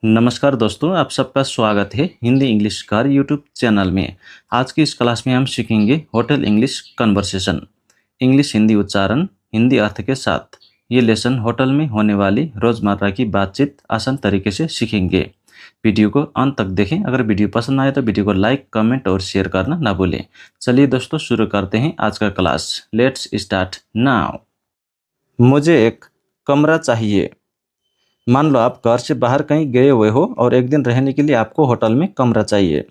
नमस्कार दोस्तों, आप सबका स्वागत है Hindi English car YouTube channel में। आज की इस क्लास में हम सीखेंगे hotel English conversation, English Hindi उच्चारण हिंदी अर्थ के साथ। ये लेसन होटल में होने वाली रोज़मर्रा की बातचीत आसान तरीके से सीखेंगे। वीडियो को अंत तक देखें। अगर वीडियो पसंद आए तो वीडियो को लाइक, कमेंट और शेयर करना ना भूलें। चलिए दोस्तों, शुरू करते हैं आज का क्लास। Let's start now. मुझे एक कमरा चाहिए। मान लो आप घर से बाहर कहीं गए हुए हो और एक दिन रहने के लिए आपको होटल में कमरा चाहिए।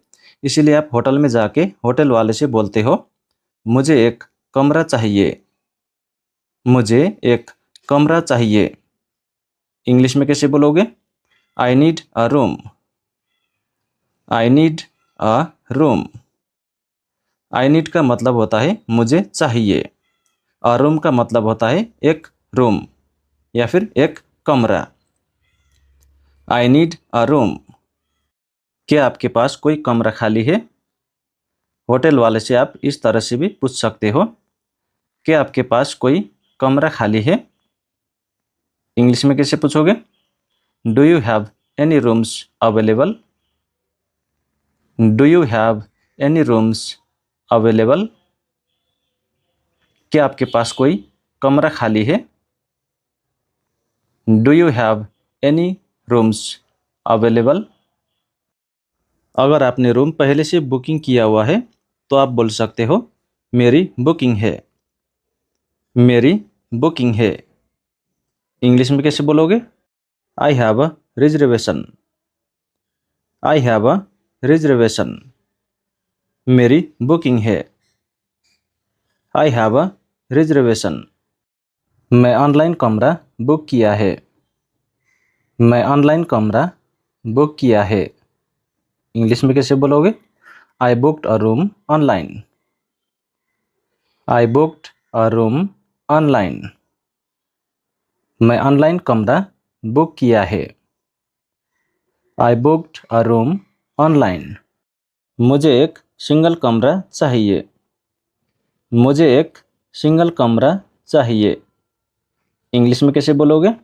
इसीलिए आप होटल में जाके होटल वाले से बोलते हो, मुझे एक कमरा चाहिए। मुझे एक कमरा चाहिए। इंग्लिश में कैसे बोलोगे? I need a room. I need a room. I need का मतलब होता है मुझे चाहिए। अ रूम का मतलब होता है एक रूम या फिर एक कमरा। I need a room. क्या आपके पास कोई कमरा खाली है? होटल वाले से आप इस तरह से भी पूछ सकते हो, क्या आपके पास कोई कमरा खाली है? इंग्लिश में कैसे पूछोगे? Do you have any rooms available? Do you have any rooms available? क्या आपके पास कोई कमरा खाली है? Do you have any rooms available? अगर आपने रूम पहले से बुकिंग किया हुआ है तो आप बोल सकते हो, मेरी बुकिंग है। मेरी बुकिंग है। इंग्लिश में कैसे बोलोगे? I have a reservation. I have a reservation. मेरी बुकिंग है। I have a reservation. मैं ऑनलाइन कमरा बुक किया है। मैं ऑनलाइन कमरा बुक किया है। इंग्लिश में कैसे बोलोगे? I booked a room online. I booked a room online. मैं ऑनलाइन कमरा बुक किया है। I booked a room online. मुझे एक सिंगल कमरा चाहिए। मुझे एक सिंगल कमरा चाहिए। इंग्लिश में कैसे बोलोगे?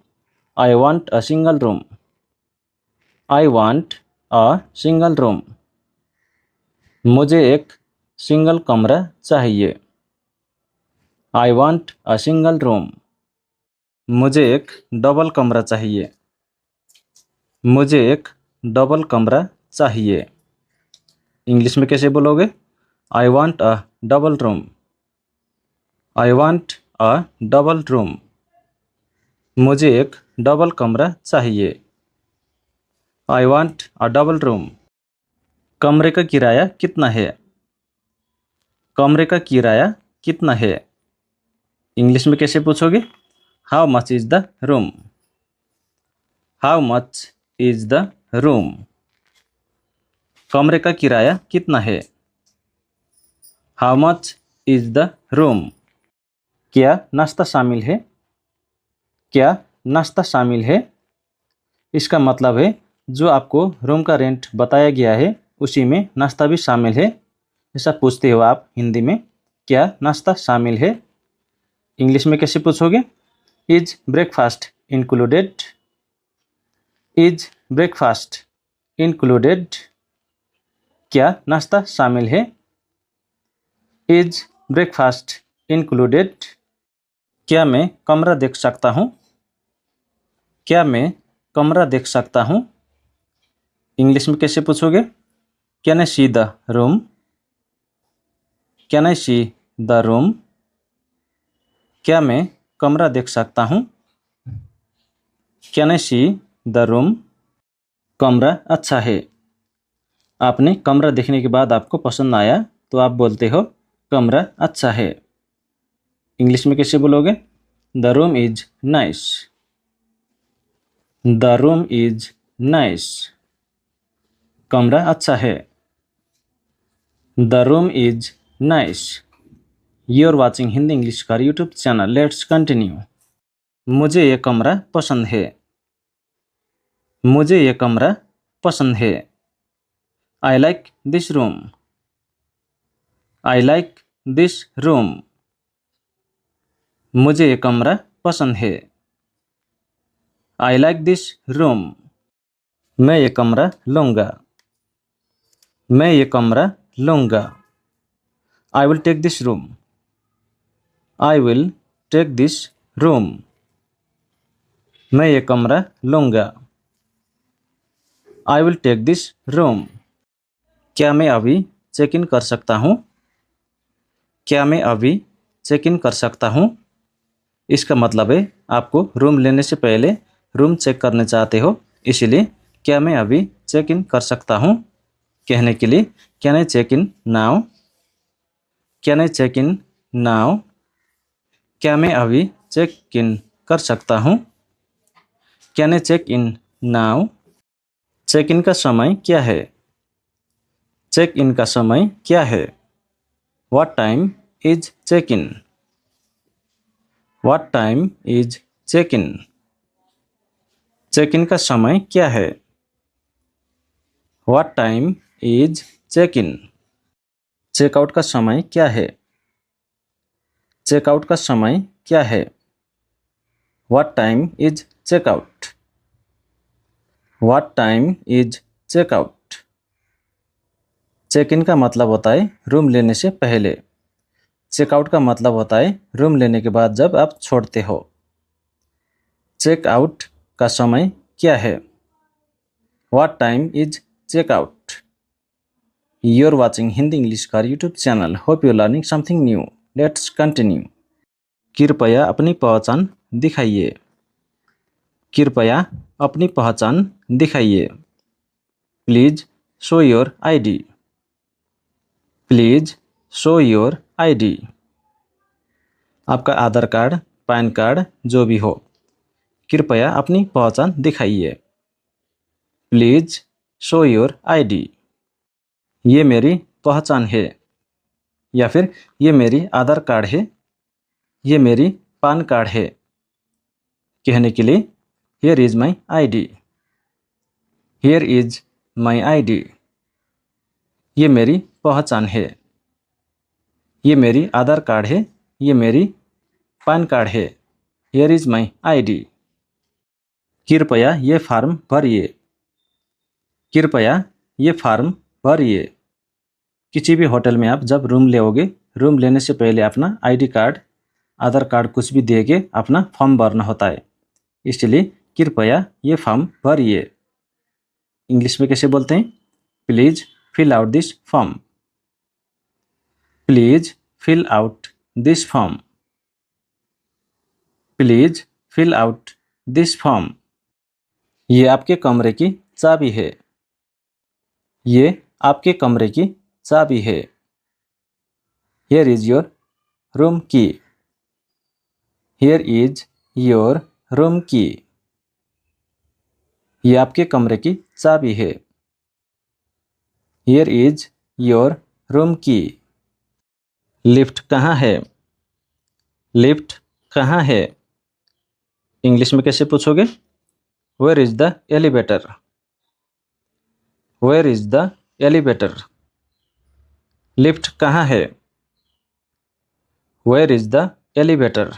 I want a single room. I want a single room. मुझे एक सिंगल कमरा चाहिए। I want a single room. मुझे एक डबल कमरा चाहिए। मुझे एक डबल कमरा चाहिए। इंग्लिश में कैसे बोलोगे? I want a double room. I want a double room. मुझे एक डबल कमरा चाहिए। I want a double room. कमरे का किराया कितना है? कमरे का किराया कितना है? इंग्लिश में कैसे पूछोगे? How much is the room? How much is the room? कमरे का किराया कितना है? How much is the room? क्या नाश्ता शामिल है? क्या नाश्ता शामिल है? इसका मतलब है जो आपको रूम का रेंट बताया गया है उसी में नाश्ता भी शामिल है। ऐसा पूछते हो आप हिंदी में, क्या नाश्ता शामिल है? इंग्लिश में कैसे पूछोगे? Is breakfast included? Is breakfast included? क्या नाश्ता शामिल है? Is breakfast included? क्या मैं कमरा देख सकता हूँ? क्या मैं कमरा देख सकता हूँ? इंग्लिश में कैसे पूछोगे? Can I see the room? Can I see the room? क्या मैं कमरा देख सकता हूँ? Can I see the room? कमरा अच्छा है। आपने कमरा देखने के बाद आपको पसंद आया तो आप बोलते हो, कमरा अच्छा है। इंग्लिश में कैसे बोलोगे? The room is nice. The room is nice. कमरा अच्छा है। The room is nice. You are watching Hindi English का यूट्यूब चैनल। Let's continue. मुझे ये कमरा पसंद है। मुझे ये कमरा पसंद है। I like this room. I like this room. मुझे ये कमरा पसंद है। I like this room. मैं ये कमरा लूँगा। मैं ये कमरा लूँगा। I will take this room. I will take this room. मैं ये कमरा लूँगा। I will take this room. क्या मैं अभी चेक इन कर सकता हूँ? क्या मैं अभी चेक इन कर सकता हूँ? इसका मतलब है आपको रूम लेने से पहले रूम चेक करना चाहते हो, इसलिए क्या मैं अभी चेक इन कर सकता हूँ कहने के लिए can I check in now? Can I check in now? क्या मैं अभी चेक इन कर सकता हूँ? Can I check in now? Check in का समय क्या है? चेक इन का समय क्या है? What time is check-in? What time is check-in? Check in का समय क्या है? What time is check-in? Checkout का समय क्या है? चेकआउट का समय क्या है? What time is checkout? What time is checkout? Check in का मतलब होता है रूम लेने से पहले। चेकआउट का मतलब होता है रूम लेने के बाद जब आप छोड़ते हो। चेकआउट का समय क्या है? What time is checkout? You're watching Hindi English Car YouTube channel. Hope you're learning something new. Let's continue. कृपया अपनी पहचान दिखाइए। कृपया अपनी पहचान दिखाइए। Please show your ID. Please show your ID. आपका आधार कार्ड, पैन कार्ड जो भी हो, कृपया अपनी पहचान दिखाइए। Please show your ID. ये मेरी पहचान है, या फिर ये मेरी आधार कार्ड है, ये मेरी पैन कार्ड है कहने के लिए here is my ID. Here is my ID. ये मेरी पहचान है, ये मेरी आधार कार्ड है, ये मेरी पैन कार्ड है। Here is my ID. कृपया ये फॉर्म भरिए। कृपया ये फॉर्म भरिए। किसी भी होटल में आप जब रूम लेओगे, रूम लेने से पहले अपना ID कार्ड, आधार कार्ड कुछ भी दे के अपना फॉर्म भरना होता है, इसलिए कृपया ये फॉर्म भरिए। इंग्लिश में कैसे बोलते हैं? Please fill out this form. Please fill out this form. Please fill out this form. ये आपके कमरे की चाबी है। ये आपके कमरे की चाबी है। Here is your room key. Here is your room key. ये आपके कमरे की चाबी है। Here is your room key. Lift कहाँ है? लिफ्ट कहाँ है? इंग्लिश में कैसे पूछोगे? Where is the elevator? Where is the elevator? Lift कहाँ है? Where is the elevator?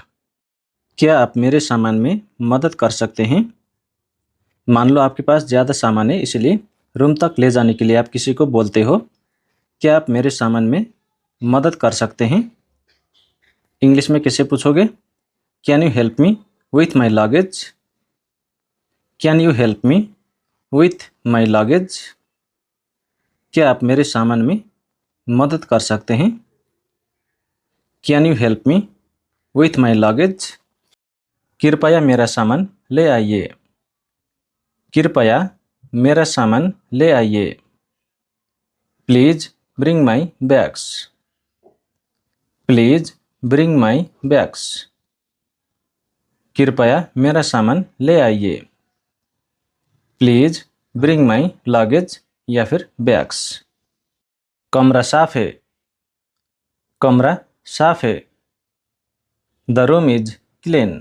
क्या आप मेरे सामान में मदद कर सकते हैं? मान लो आपके पास ज़्यादा सामान है, इसलिए रूम तक ले जाने के लिए आप किसी को बोलते हो, क्या आप मेरे सामान में मदद कर सकते हैं? इंग्लिश में कैसे पूछोगे? Can you help me with my luggage? Can you help me with my luggage? क्या आप मेरे सामान में मदद कर सकते हैं? Can you help me with my luggage? कृपया मेरा सामान ले आइए। कृपया मेरा सामान ले आइए। Please bring my bags. Please bring my bags. कृपया मेरा सामान ले आइए। प्लीज ब्रिंग माई लगेज या फिर बैग्स। कमरा साफ है। कमरा साफ है। The room is clean.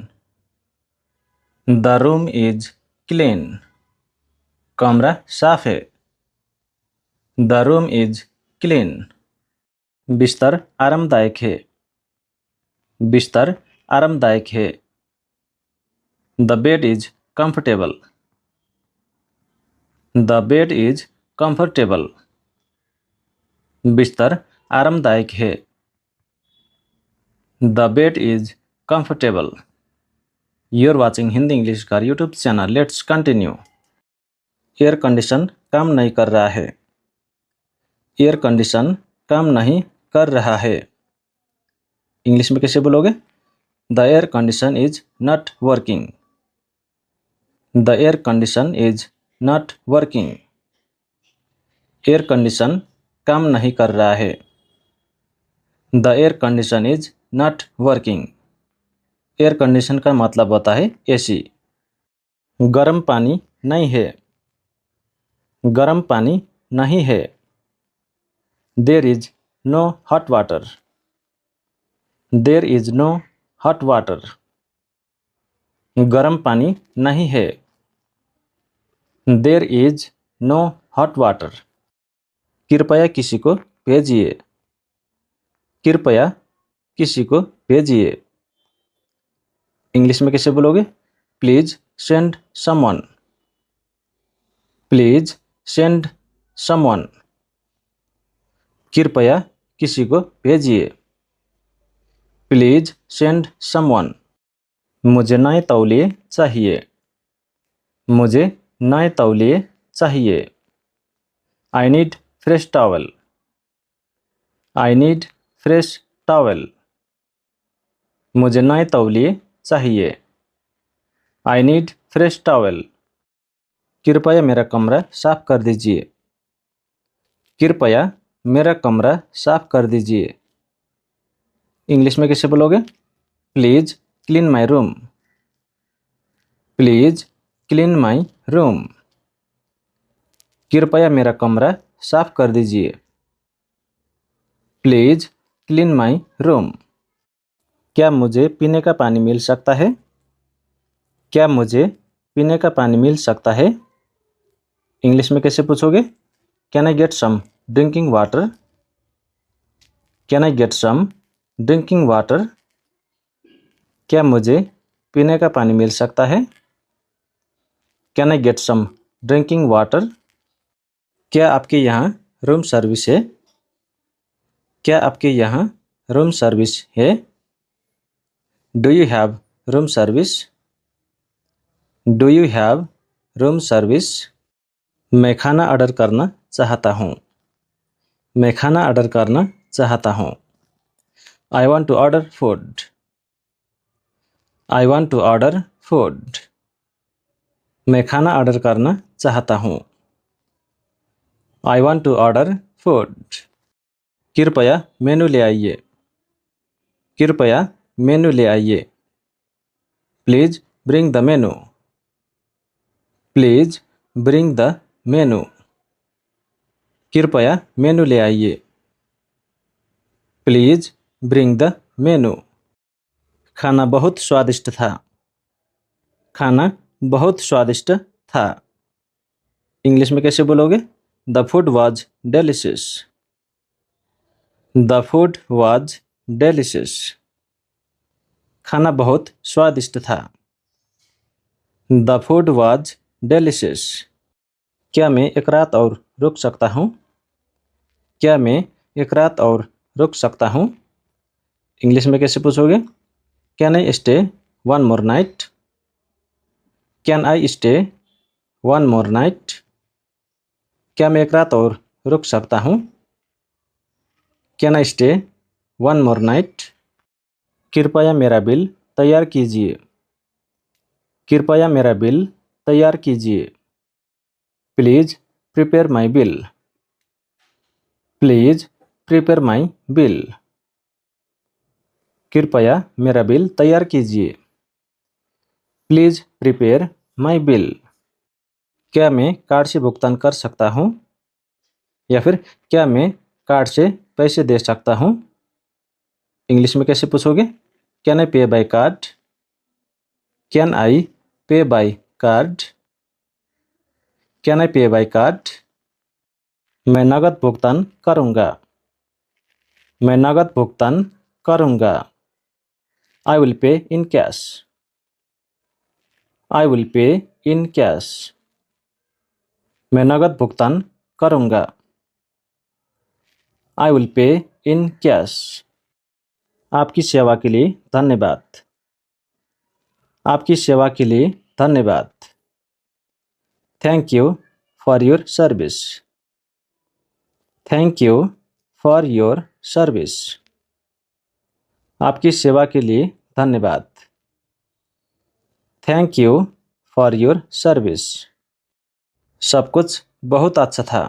The room is clean. कमरा साफ है। The room is clean. बिस्तर आरामदायक है। बिस्तर आरामदायक है। The bed is comfortable. The bed is comfortable. बिस्तर आरामदायक है। The bed is comfortable. You are watching Hindi English का YouTube channel. Let's continue. Air condition काम नहीं कर रहा है। एयर कंडीशन काम नहीं कर रहा है। इंग्लिश में कैसे बोलोगे? The air condition is not working. The air condition is not working. Air condition काम नहीं कर रहा है। The air condition is not working. Air condition का मतलब होता है एसी। गर्म पानी नहीं है। गर्म पानी नहीं है। There is no hot water. There is no hot water. गर्म पानी नहीं है। There is no hot water. कृपया किसी को भेजिए। कृपया किसी को भेजिए। इंग्लिश में कैसे बोलोगे? Please send someone. Please send someone. कृपया किसी को भेजिए। Please send someone. मुझे नए तौलिए चाहिए। मुझे नए तौलिए चाहिए। I need fresh towel. I need fresh towel. मुझे नए तौलिए चाहिए। I need fresh towel. कृपया मेरा कमरा साफ कर दीजिए। कृपया मेरा कमरा साफ कर दीजिए। इंग्लिश में कैसे बोलोगे? Please clean my room. Please clean my room. कृपया मेरा कमरा साफ कर दीजिए। Please clean my room. क्या मुझे पीने का पानी मिल सकता है? क्या मुझे पीने का पानी मिल सकता है? इंग्लिश में कैसे पूछोगे? Can I get some drinking water? Can I get some drinking water? क्या मुझे पीने का पानी मिल सकता है? Can I get some drinking water? क्या आपके यहाँ रूम सर्विस है? क्या आपके यहाँ रूम सर्विस है? Do you have room service? Do you have room service? मैं खाना ऑर्डर करना चाहता हूँ। मैं खाना ऑर्डर करना चाहता हूँ। I want to order food. I want to order food. मैं खाना ऑर्डर करना चाहता हूँ। I want to order food. कृपया मेनू ले आइए। कृपया मेनू ले आइए। Please bring the menu. Please bring the menu. कृपया मेनू ले आइए। Please bring the menu. खाना बहुत स्वादिष्ट था। खाना बहुत स्वादिष्ट था। इंग्लिश में कैसे बोलोगे? The food was delicious. The food was delicious. खाना बहुत स्वादिष्ट था। The food was delicious. क्या मैं एक रात और रुक सकता हूँ? क्या मैं एक रात और रुक सकता हूँ? इंग्लिश में कैसे पूछोगे? Can I stay one more night? Can I stay one more night? क्या मैं एक रात और रुक सकता हूँ? Can I stay one more night? कृपया मेरा बिल तैयार कीजिए। कृपया मेरा बिल तैयार कीजिए। Please prepare my bill. Please prepare my bill. कृपया मेरा बिल तैयार कीजिए। Please prepare my bill. क्या मैं कार्ड से भुगतान कर सकता हूँ? या फिर क्या मैं कार्ड से पैसे दे सकता हूँ? इंग्लिश में कैसे पूछोगे? कैन आई पे बाय कार्ड? कैन आई पे बाय कार्ड? कैन आई पे बाय कार्ड? मैं नगद भुगतान करूँगा। मैं नगद भुगतान करूँगा। I will pay in cash. I will pay in cash. मैं नकद भुगतान करूँगा। I will pay in cash. आपकी सेवा के लिए धन्यवाद। आपकी सेवा के लिए धन्यवाद। Thank you for your service. Thank you for your service. आपकी सेवा के लिए धन्यवाद। Thank you for your service. सब कुछ बहुत अच्छा था।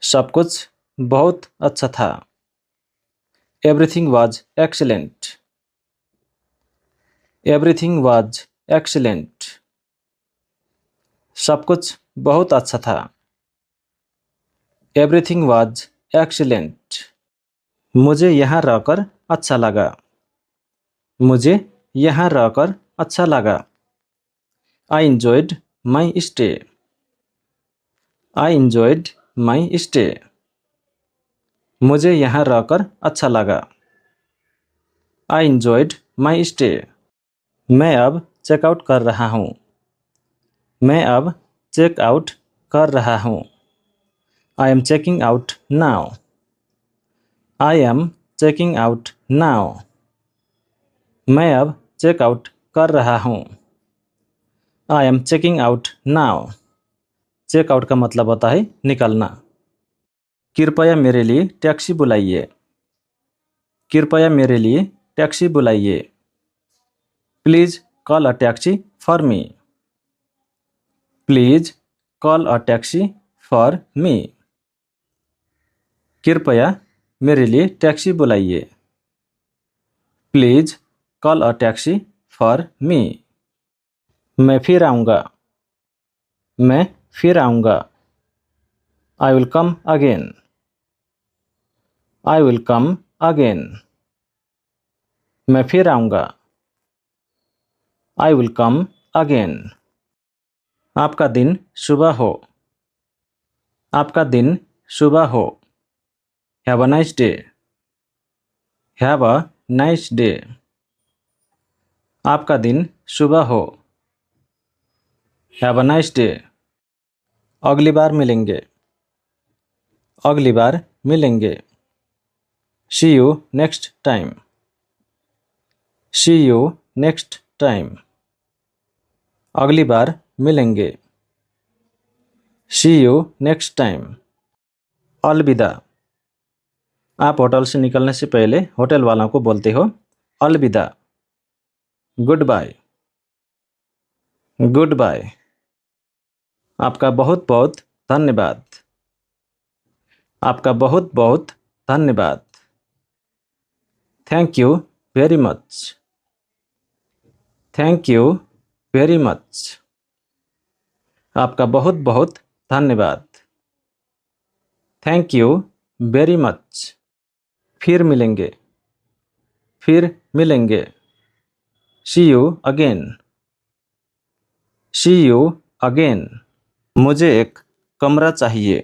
सब कुछ बहुत अच्छा था। Everything was excellent. Everything was excellent. सब कुछ बहुत अच्छा था। Everything was excellent. मुझे यहाँ रहकर अच्छा लगा। मुझे यहाँ रहकर अच्छा लगा। I enjoyed my stay. I enjoyed my stay. मुझे यहाँ रहकर अच्छा लगा। I enjoyed my stay. मैं अब चेकआउट कर रहा हूँ। मैं अब चेकआउट कर रहा हूँ। I am checking out now. I am checking out now. मैं अब चेकआउट कर रहा हूँ। I am checking out now. Checkout का मतलब होता है निकलना। कृपया मेरे लिए टैक्सी बुलाइए। कृपया मेरे लिए टैक्सी बुलाइए। Please call a taxi for me. Please call a taxi for me. कृपया मेरे लिए टैक्सी बुलाइए। Please call a taxi for me. मैं फिर आऊँगा। मैं फिर आऊँगा। I will come again. I will come again. मैं फिर आऊँगा। I will come again. आपका दिन शुभ हो। आपका दिन शुभ हो। Have a nice day. Have a nice day. आपका दिन शुभ हो। Have a nice day. अगली बार मिलेंगे। अगली बार मिलेंगे। See you next time. See you next time. अगली बार मिलेंगे। See you next time. अलविदा। आप होटल से निकलने से पहले होटल वालों को बोलते हो अलविदा। Goodbye. Goodbye. आपका बहुत बहुत धन्यवाद। आपका बहुत बहुत धन्यवाद। Thank you very much. Thank you very much. आपका बहुत बहुत धन्यवाद। Thank you very much. फिर मिलेंगे। फिर मिलेंगे। See you again. See you again. मुझे एक कमरा चाहिए।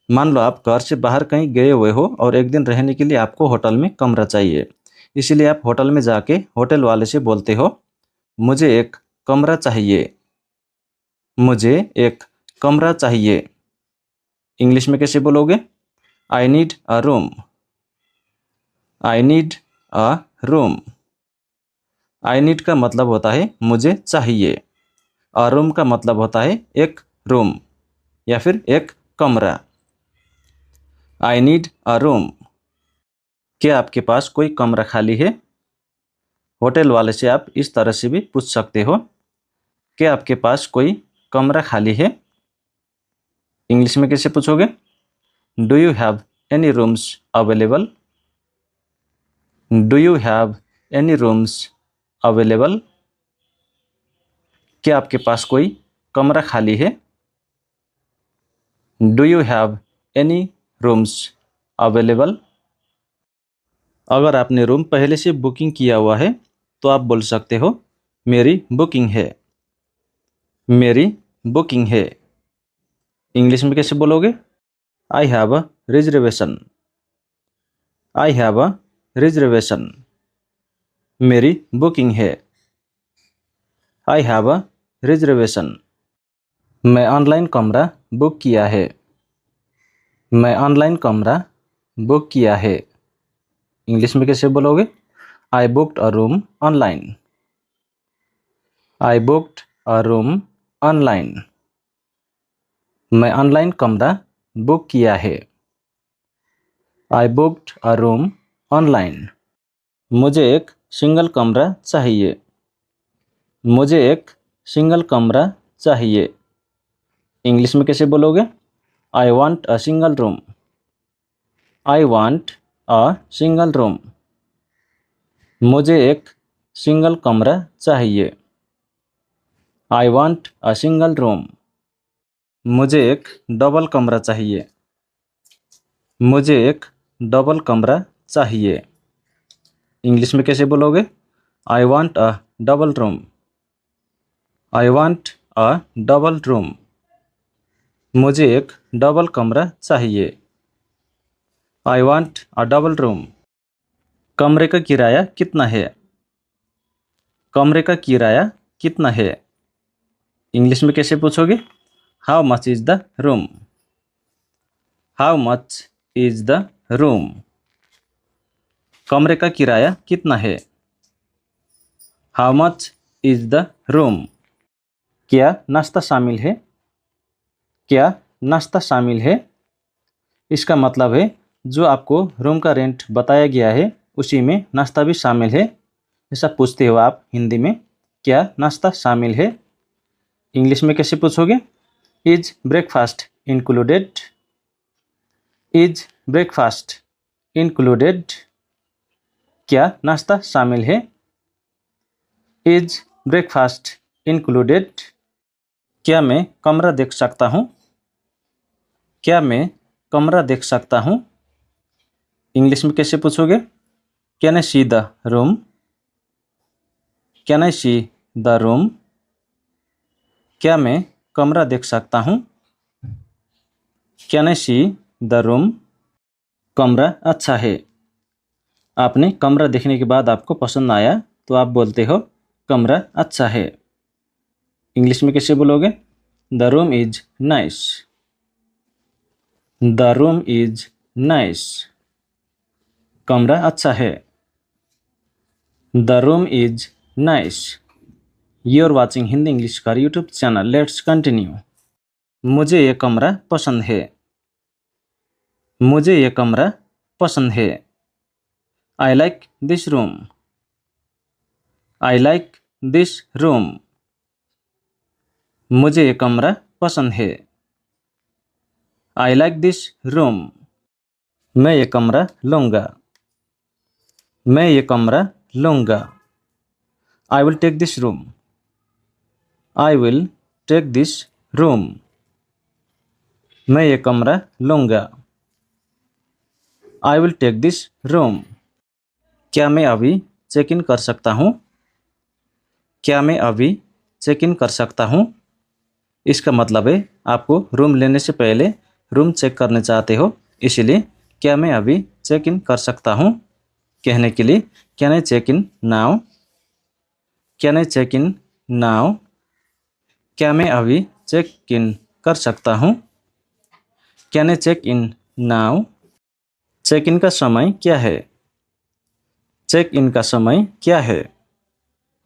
मान लो आप घर से बाहर कहीं गए हुए हो और एक दिन रहने के लिए आपको होटल में कमरा चाहिए। इसीलिए आप होटल में जाके होटल वाले से बोलते हो मुझे एक कमरा चाहिए। मुझे एक कमरा चाहिए। इंग्लिश में कैसे बोलोगे? I need a room. I need a room. I need का मतलब होता है मुझे चाहिए। अ रूम का मतलब होता है एक रूम या फिर एक कमरा। I need a room. क्या आपके पास कोई कमरा खाली है? होटल वाले से आप इस तरह से भी पूछ सकते हो क्या आपके पास कोई कमरा खाली है? इंग्लिश में कैसे पूछोगे? Do you have any rooms available? Do you have any rooms available? क्या आपके पास कोई कमरा खाली है? Do you have any rooms available? अगर आपने रूम पहले से बुकिंग किया हुआ है तो आप बोल सकते हो मेरी बुकिंग है। मेरी बुकिंग है। इंग्लिश में कैसे बोलोगे? I have a reservation. I have a reservation. मेरी बुकिंग है। I have a reservation. मैं ऑनलाइन कमरा बुक किया है। मैं ऑनलाइन कमरा बुक किया है। इंग्लिश में कैसे बोलोगे? I booked a room online. I booked a room online. मैं ऑनलाइन कमरा बुक किया है। I booked a room online. मुझे एक सिंगल कमरा चाहिए। मुझे एक सिंगल कमरा चाहिए। इंग्लिश में कैसे बोलोगे? I want a single room. I want a single room. मुझे एक सिंगल कमरा चाहिए। I want a single room. मुझे एक डबल कमरा चाहिए। मुझे एक डबल कमरा चाहिए। इंग्लिश में कैसे बोलोगे? I want a double room. I want a double room. मुझे एक डबल कमरा चाहिए। I want a double room. कमरे का किराया कितना है? कमरे का किराया कितना है? इंग्लिश में कैसे पूछोगे? How much is the room? How much is the room? कमरे का किराया कितना है? How much is the room? क्या नाश्ता शामिल है? क्या नाश्ता शामिल है? इसका मतलब है जो आपको रूम का रेंट बताया गया है उसी में नाश्ता भी शामिल है। ऐसा पूछते हो आप हिंदी में, क्या नाश्ता शामिल है? इंग्लिश में कैसे पूछोगे? Is breakfast included? Is breakfast included? क्या नाश्ता शामिल है? Is breakfast included? क्या मैं कमरा देख सकता हूँ? क्या मैं कमरा देख सकता हूँ? इंग्लिश में कैसे पूछोगे? Can I see the room? Can I see the room? क्या मैं कमरा देख सकता हूँ? Can I see the room? कमरा अच्छा है। आपने कमरा देखने के बाद आपको पसंद आया तो आप बोलते हो कमरा अच्छा है। इंग्लिश में कैसे बोलोगे? The room is nice. The room is nice. कमरा अच्छा है। The room is nice. You are watching Hindi English का यूट्यूब चैनल। Let's continue. मुझे ये कमरा पसंद है। मुझे ये कमरा पसंद है। I like this room. I like this room. मुझे ये कमरा पसंद है। I like this room. मैं ये कमरा लूँगा। मैं ये कमरा लूँगा। I will take this room. I will take this room. मैं ये कमरा लूँगा। I will take this room. क्या मैं अभी चेक इन कर सकता हूँ? क्या मैं अभी चेक इन कर सकता हूँ? इसका मतलब है आपको रूम लेने से पहले रूम चेक करना चाहते हो, इसीलिए क्या मैं अभी चेक इन कर सकता हूँ कहने के लिए can I check in now? Can I check in now? क्या मैं अभी चेक इन कर सकता हूँ? Can I check in now? Check in का समय क्या है? चेक इन का समय क्या है?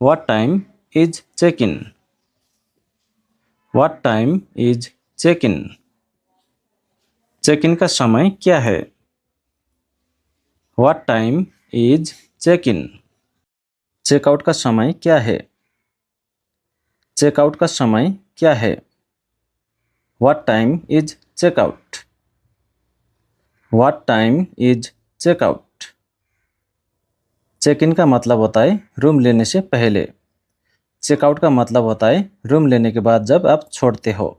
What time is check in? What time is check in? Check in का समय क्या है? What time is check in? Checkout का समय क्या है? चेकआउट का समय क्या है? What time is checkout? What time is checkout? Check in का मतलब होता है रूम लेने से पहले। चेकआउट का मतलब होता है रूम लेने के बाद जब आप छोड़ते हो।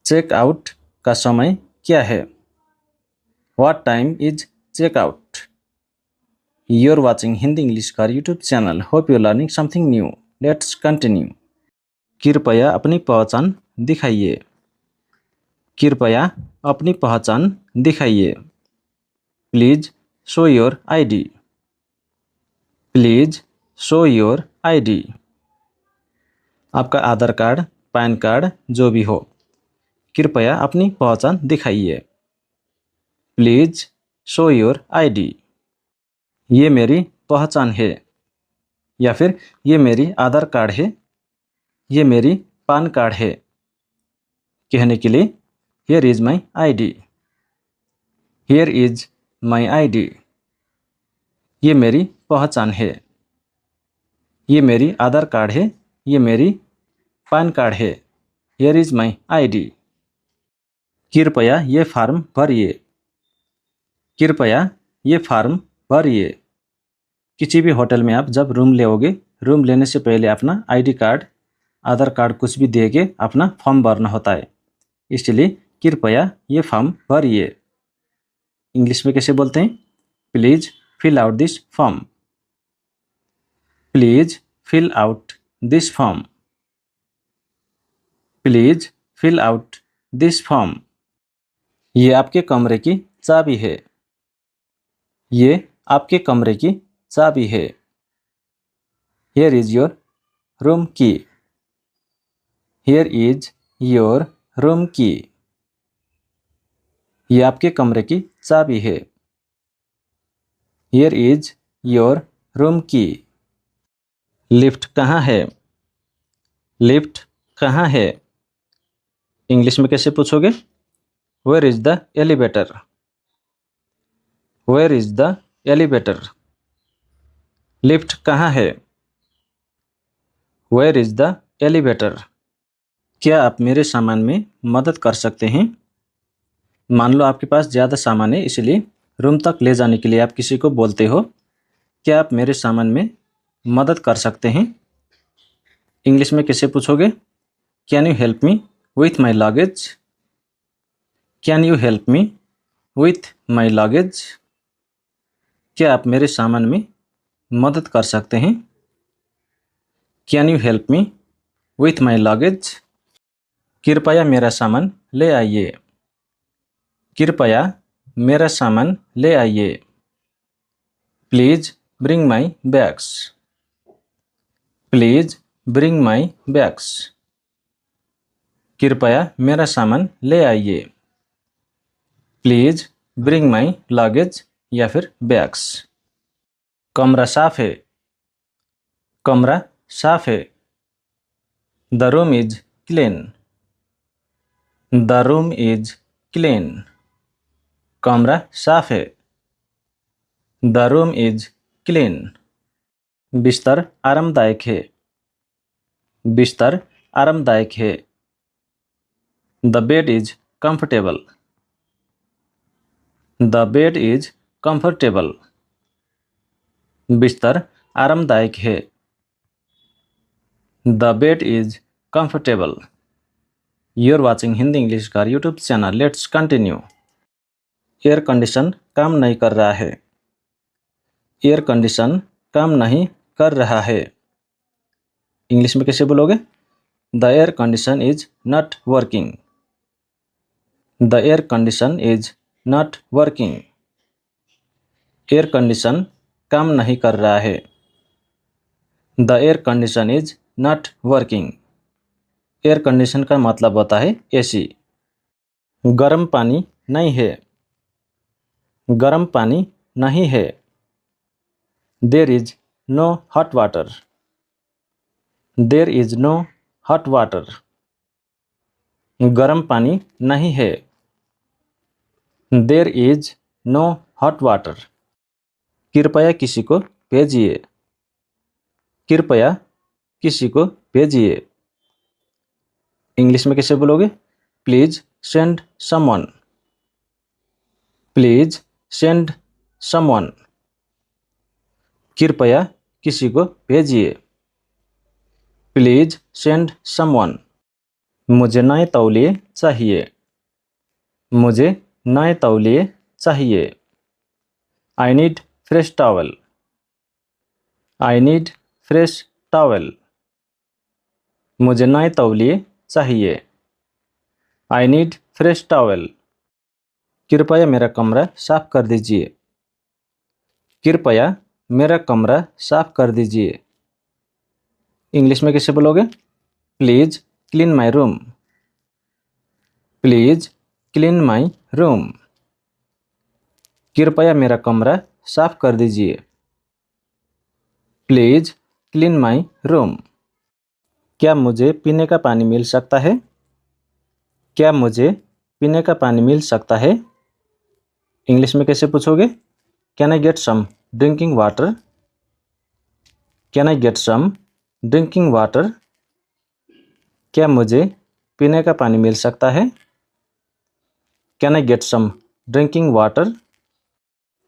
चेकआउट का समय क्या है? What time is checkout? You are watching Hindi English का YouTube channel. Hope you learning something new. Let's continue. कृपया अपनी पहचान दिखाइए। कृपया अपनी पहचान दिखाइए। Please show your ID. Please show your ID. आपका आधार कार्ड पैन कार्ड जो भी हो, कृपया अपनी पहचान दिखाइए। Please show your ID. ये मेरी पहचान है, या फिर ये मेरी आधार कार्ड है, ये मेरी पान कार्ड है। कहने के लिए here is my ID. Here is my ID. ये मेरी पहचान है, ये मेरी आधार कार्ड है, ये मेरी पान कार्ड है। Here is my ID. कृपया ये फॉर्म भरिए। कृपया ये फॉर्म भरिए। किसी भी होटल में आप जब रूम लेओगे, रूम लेने से पहले अपना आईडी कार्ड, आधार कार्ड कुछ भी दे के अपना फॉर्म भरना होता है। इसलिए कृपया ये फॉर्म भरिए। इंग्लिश में कैसे बोलते हैं? Please fill out this form. Please fill out this form. Please fill out this form. ये आपके कमरे की चाबी है। ये आपके कमरे की चाबी है। Here is your room key. Here is your room key. ये आपके कमरे की चाबी है। Here is your room key. Lift कहाँ है? लिफ्ट कहाँ है? इंग्लिश में कैसे पूछोगे? Where is the elevator? Where is the elevator? Lift कहाँ है? Where is the elevator? क्या आप मेरे सामान में मदद कर सकते हैं? मान लो आपके पास ज़्यादा सामान है, इसलिए रूम तक ले जाने के लिए आप किसी को बोलते हो, क्या आप मेरे सामान में मदद कर सकते हैं? इंग्लिश में कैसे पूछोगे? Can you help me with my luggage? Can you help me with my luggage? क्या आप मेरे सामान में मदद कर सकते हैं? Can you help me with my luggage? कृपया मेरा सामान ले आइए। कृपया मेरा सामान ले आइए। Please bring my bags. Please bring my bags. कृपया मेरा सामान ले आइए। प्लीज ब्रिंग माई लगेज या फिर बैग्स। कमरा साफ है। कमरा साफ है। The room is clean. The room is clean. कमरा साफ है। The room is clean. बिस्तर आरामदायक है। बिस्तर आरामदायक है। The bed is comfortable. The bed is comfortable. बिस्तर आरामदायक है। The bed is comfortable. You are watching Hindi English का YouTube channel. Let's continue. Air condition काम नहीं कर रहा है। एयर कंडीशन काम नहीं कर रहा है। इंग्लिश में कैसे बोलोगे? The air condition is not working. The air condition is not working. Air condition काम नहीं कर रहा है। The air condition is not working. Air condition का मतलब होता है एसी। गर्म पानी नहीं है। गर्म पानी नहीं है। There is no hot water. There is no hot water. गर्म पानी नहीं है। There is no hot water. कृपया किसी को भेजिए। कृपया किसी को भेजिए। इंग्लिश में कैसे बोलोगे? Please send someone. Please send someone. कृपया किसी को भेजिए। Please send someone. मुझे नए तौलिए चाहिए। मुझे नए तौलिए चाहिए। I need fresh towel. I need fresh towel. मुझे नए तौलिए चाहिए। I need fresh towel. कृपया मेरा कमरा साफ कर दीजिए। कृपया मेरा कमरा साफ कर दीजिए। इंग्लिश में कैसे बोलोगे? Please clean my room. Please clean my room. कृपया मेरा कमरा साफ कर दीजिए। Please clean my room. क्या मुझे पीने का पानी मिल सकता है? क्या मुझे पीने का पानी मिल सकता है? इंग्लिश में कैसे पूछोगे? Can I get some drinking water? Can I get some drinking water? क्या मुझे पीने का पानी मिल सकता है? Can I get some drinking water?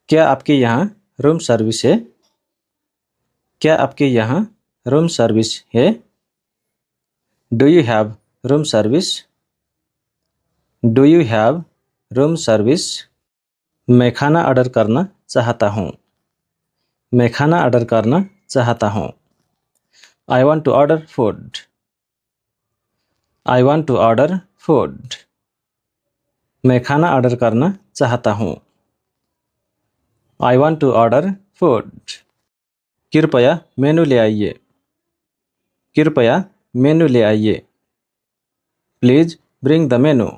क्या आपके यहाँ रूम सर्विस है? क्या आपके यहाँ रूम सर्विस है? Do you have room service? Do you have room service? मैं खाना ऑर्डर करना चाहता हूँ। मैं खाना ऑर्डर करना चाहता हूँ। I want to order food. I want to order food. मैं खाना ऑर्डर करना चाहता हूँ। I want to order food. कृपया मेनू ले आइए। कृपया मेनू ले आइए। Please bring the menu.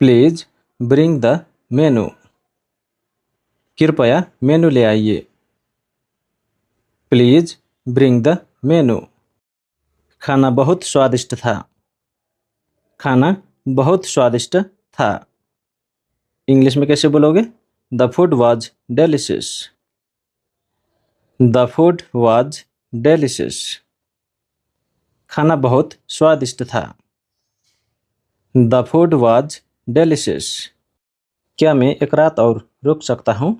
Please bring the menu. कृपया मेनू ले आइए। Please bring the menu. खाना बहुत स्वादिष्ट था। खाना बहुत स्वादिष्ट था। इंग्लिश में कैसे बोलोगे? The food was delicious. The food was delicious. खाना बहुत स्वादिष्ट था। The food was delicious. क्या मैं एक रात और रुक सकता हूँ?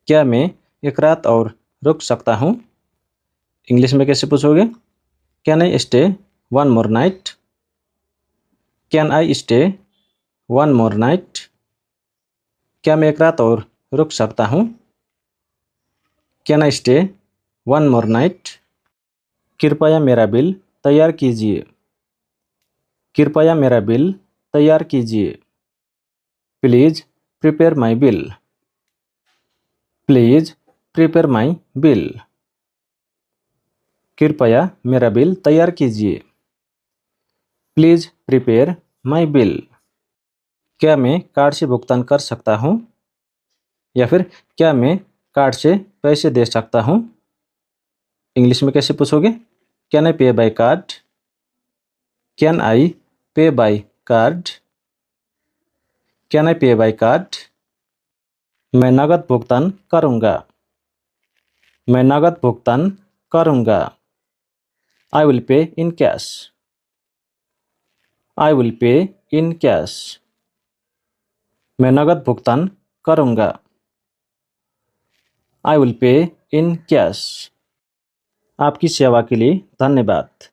क्या मैं एक रात और रुक सकता हूँ? इंग्लिश में कैसे पूछोगे? Can I stay one more night? Can I stay one more night? क्या मैं एक रात और रुक सकता हूँ? Can I stay one more night? कृपया मेरा बिल तैयार कीजिए। कृपया मेरा बिल तैयार कीजिए। Please prepare my bill. Please prepare my bill. कृपया मेरा बिल तैयार कीजिए। Please prepare my bill. क्या मैं कार्ड से भुगतान कर सकता हूँ? या फिर क्या मैं कार्ड से पैसे दे सकता हूँ? इंग्लिश में कैसे पूछोगे? कैन आई पे बाय कार्ड? कैन आई पे बाय कार्ड? कैन आई पे बाय कार्ड? मैं नगद भुगतान करूँगा। मैं नगद भुगतान करूँगा। I will pay in cash. I will pay in cash. मैं नगद भुगतान करूँगा। I will pay in cash. आपकी सेवा के लिए धन्यवाद।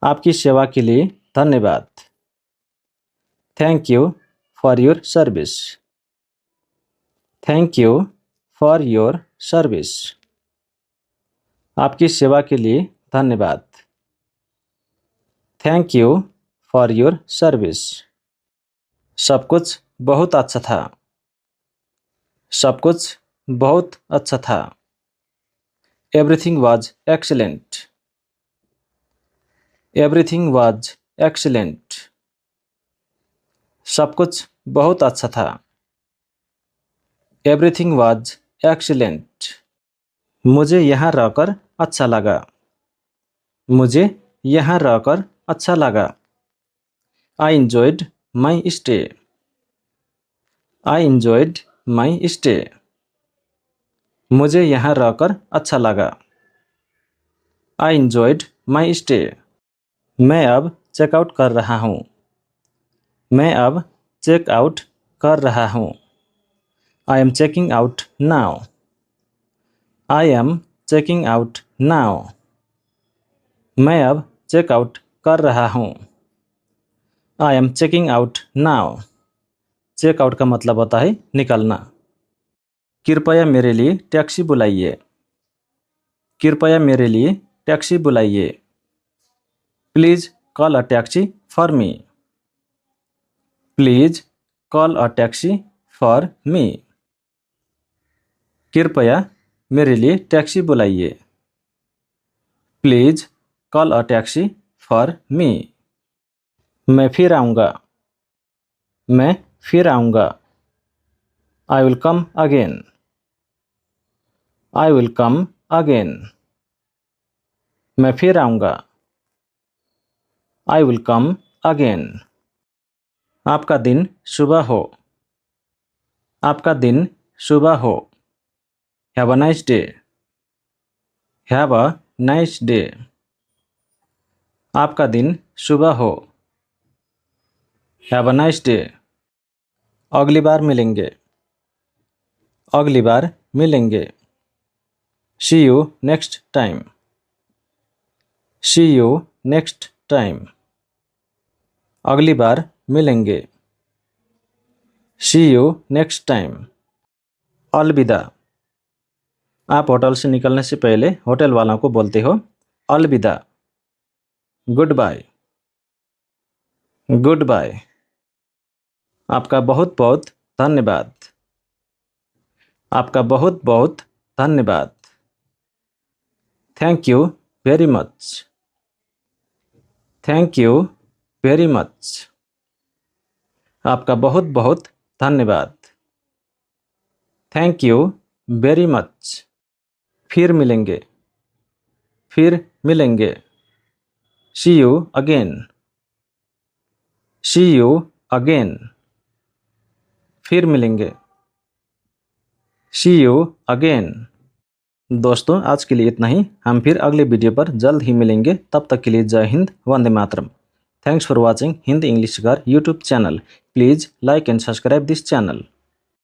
आपकी सेवा के लिए धन्यवाद। Thank you for your service. Thank you for your service. आपकी सेवा के लिए धन्यवाद। Thank you for your service. सब कुछ बहुत अच्छा था। सब कुछ बहुत अच्छा था। Everything was excellent. Everything was excellent. सब कुछ बहुत अच्छा था। Everything was excellent. मुझे यहाँ रहकर अच्छा लगा। मुझे यहाँ रहकर अच्छा लगा। आई enjoyed माई स्टे। आई enjoyed माई स्टे। मुझे यहाँ रहकर अच्छा लगा। आई enjoyed माई स्टे। मैं अब चेकआउट कर रहा हूँ। मैं अब चेकआउट कर रहा हूँ। I am checking out now. I am checking out now. मैं अब चेकआउट कर रहा हूँ। I am checking out now. Checkout का मतलब होता है निकलना। कृपया मेरे लिए टैक्सी बुलाइए। कृपया मेरे लिए टैक्सी बुलाइए। Please call a taxi for me. Please call a taxi for me. कृपया मेरे लिए टैक्सी बुलाइए। Please call a taxi for me. मैं फिर आऊँगा। मैं फिर आऊँगा। I will come again. I will come again. मैं फिर आऊँगा। I will come again. आपका दिन शुभ हो। आपका दिन शुभ हो। Have a nice day. Have a nice day. आपका दिन शुभ हो। Have a nice day. अगली बार मिलेंगे। अगली बार मिलेंगे। See you next time. See you next time. अगली बार मिलेंगे। See you next time. अलविदा। आप होटल से निकलने से पहले होटल वालों को बोलते हो अलविदा। Goodbye. Goodbye. आपका बहुत बहुत धन्यवाद। आपका बहुत बहुत धन्यवाद। Thank you very much. Thank you very much. आपका बहुत बहुत धन्यवाद। Thank you very much. फिर मिलेंगे। फिर मिलेंगे। See you again. See you again. फिर मिलेंगे। See you again. दोस्तों आज के लिए इतना ही। हम फिर अगले वीडियो पर जल्द ही मिलेंगे। तब तक के लिए जय Hind, Vande Mataram. Thanks for watching Hindi English Car YouTube channel. Please like and subscribe this channel.